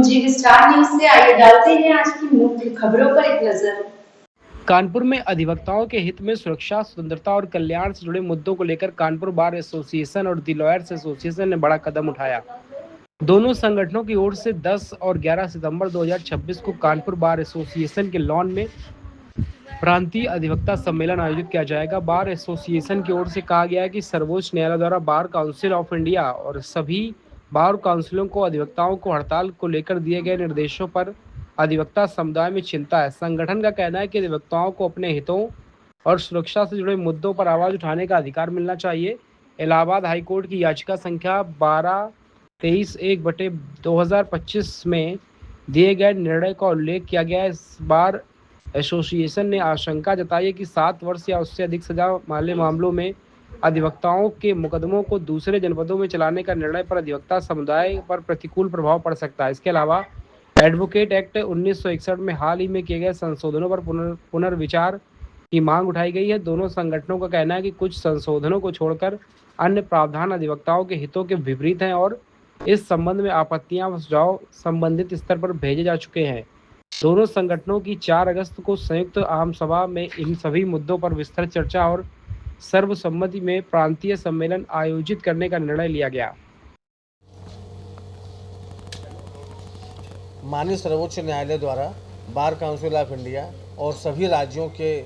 जी star news से आइए डालते हैं आज की मुख्य खबरों पर एक नजर। कानपुर में अधिवक्ताओं के हित में सुरक्षा, स्वतंत्रता और कल्याण से जुड़े मुद्दों को लेकर कानपुर बार एसोसिएशन और दी लॉयर्स एसोसिएशन ने बड़ा कदम उठाया। दोनों संगठनों की ओर से 10 और 11 सितंबर 2026 को कानपुर बार एसोसिएशन के लॉन में प्रांतीय अधिवक्ता सम्मेलन आयोजित किया जाएगा। बार एसोसिएशन की ओर से कहा गया है कि सर्वोच्च न्यायालय द्वारा बार काउंसिल ऑफ इंडिया और सभी बार काउंसिलों को अधिवक्ताओं को हड़ताल को लेकर दिए गए निर्देशों पर अधिवक्ता समुदाय में चिंता है। संगठन का कहना है कि अधिवक्ताओं को अपने हितों और सुरक्षा से जुड़े मुद्दों पर आवाज उठाने का अधिकार मिलना चाहिए। इलाहाबाद हाईकोर्ट की याचिका संख्या 12-23/1/2025 में दिए गए निर्णय का उल्लेख किया गया है। इस बार एसोसिएशन ने आशंका जताई है कि 7 वर्ष या उससे अधिक सजा वाले मामलों में अधिवक्ताओं के मुकदमों को दूसरे जनपदों में चलाने का निर्णय पर अधिवक्ता समुदाय पर प्रतिकूल प्रभाव पड़ सकता है। इसके अलावा एडवोकेट एक्ट 1961 में हाल ही में किए गए संशोधनों पर पुनर्विचार की मांग उठाई गई है। दोनों संगठनों का कहना है कि कुछ संशोधनों को छोड़कर अन्य प्रावधान अधिवक्ताओं के हितों के विपरीत हैं और इस संबंध में आपत्तियां व सुझाव संबंधित स्तर पर भेजे जा चुके हैं। दोनों संगठनों की 4 अगस्त को संयुक्त आम सभा में इन सभी मुद्दों पर विस्तृत चर्चा और सर्वसम्मति में प्रांतीय सम्मेलन आयोजित करने का निर्णय लिया गया। माननीय सर्वोच्च न्यायालय द्वारा बार काउंसिल ऑफ इंडिया और सभी राज्यों के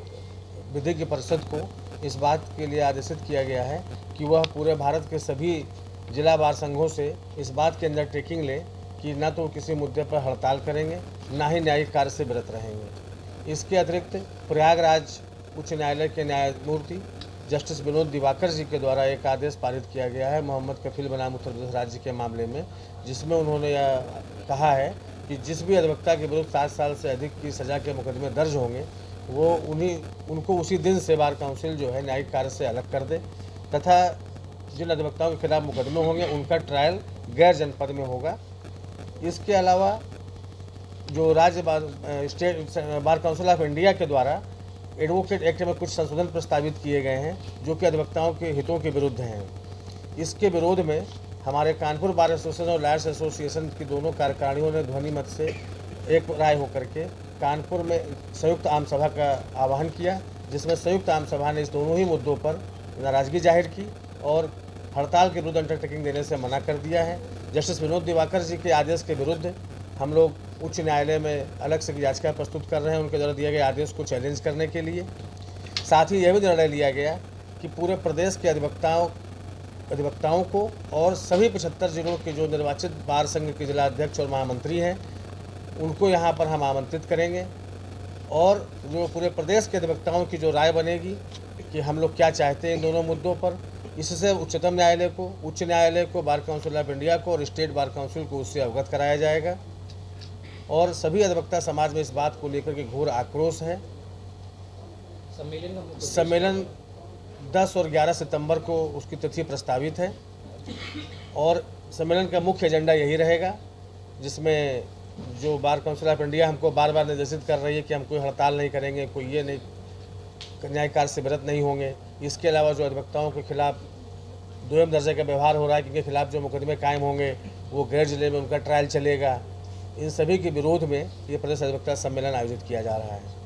विधिज्ञ परिषद को इस बात के लिए आदेशित किया गया है कि वह पूरे भारत के सभी जिला बार संघों से इस बात की अंडरटेकिंग ले कि न तो किसी मुद्दे पर हड़ताल करेंगे, ना ही न्यायिक कार्य से विरत रहेंगे। इसके अतिरिक्त प्रयागराज उच्च न्यायालय के न्यायमूर्ति जस्टिस विनोद दिवाकर जी के द्वारा एक आदेश पारित किया गया है मोहम्मद कफील बनाम उत्तर प्रदेश राज्य के मामले में, जिसमें उन्होंने यह कहा है कि जिस भी अधिवक्ता के विरुद्ध 7 साल से अधिक की सज़ा के मुकदमे दर्ज होंगे वो उनको उसी दिन से बार काउंसिल जो है न्यायिक कार्य से अलग कर दे तथा जिन अधिवक्ताओं के खिलाफ मुकदमे होंगे उनका ट्रायल गैर जनपद में होगा। इसके अलावा जो राज्य state bar council of India के द्वारा एडवोकेट एक्ट में कुछ संशोधन प्रस्तावित किए गए हैं जो कि अधिवक्ताओं के हितों के विरुद्ध हैं। इसके विरोध में हमारे कानपुर बार एसोसिएशन और लॉयर्स एसोसिएशन की दोनों कार्यकारिणियों ने ध्वनि मत से एक राय होकर के कानपुर में संयुक्त आम सभा का आह्वान किया, जिसमें संयुक्त आम सभा ने इस दोनों ही मुद्दों पर नाराजगी जाहिर की और हड़ताल के विरुद्ध अंडरटेकिंग देने से मना कर दिया है। जस्टिस विनोद दिवाकर जी के आदेश के विरुद्ध हम लोग उच्च न्यायालय में अलग से याचिका प्रस्तुत कर रहे हैं उनके द्वारा दिए गए आदेश को चैलेंज करने के लिए। साथ ही यह भी निर्णय लिया गया कि पूरे प्रदेश के अधिवक्ताओं को और सभी 75 जिलों के जो निर्वाचित बार संघ के जिला अध्यक्ष और महामंत्री हैं उनको यहाँ पर हम आमंत्रित करेंगे और जो पूरे प्रदेश के अधिवक्ताओं की जो राय बनेगी कि हम लोग क्या चाहते हैं इन दोनों मुद्दों पर, इससे उच्चतम न्यायालय को, उच्च न्यायालय को, बार काउंसिल ऑफ इंडिया को और स्टेट बार काउंसिल को उससे अवगत कराया जाएगा। और सभी अधिवक्ता समाज में इस बात को लेकर के घोर आक्रोश है। सम्मेलन 10 और 11 सितंबर को उसकी तिथि प्रस्तावित है और सम्मेलन का मुख्य एजेंडा यही रहेगा, जिसमें जो बार काउंसिल ऑफ इंडिया हमको बार बार निर्देशित कर रही है कि हम कोई हड़ताल नहीं करेंगे, कोई ये नहीं, न्यायिक कार्य से विरत नहीं होंगे। इसके अलावा जो अधिवक्ताओं के खिलाफ दोयम दर्जे का व्यवहार हो रहा है, जिनके खिलाफ जो मुकदमे कायम होंगे वो गैर जिले में उनका ट्रायल चलेगा, इन सभी के विरोध में ये प्रदेश अधिवक्ता सम्मेलन आयोजित किया जा रहा है।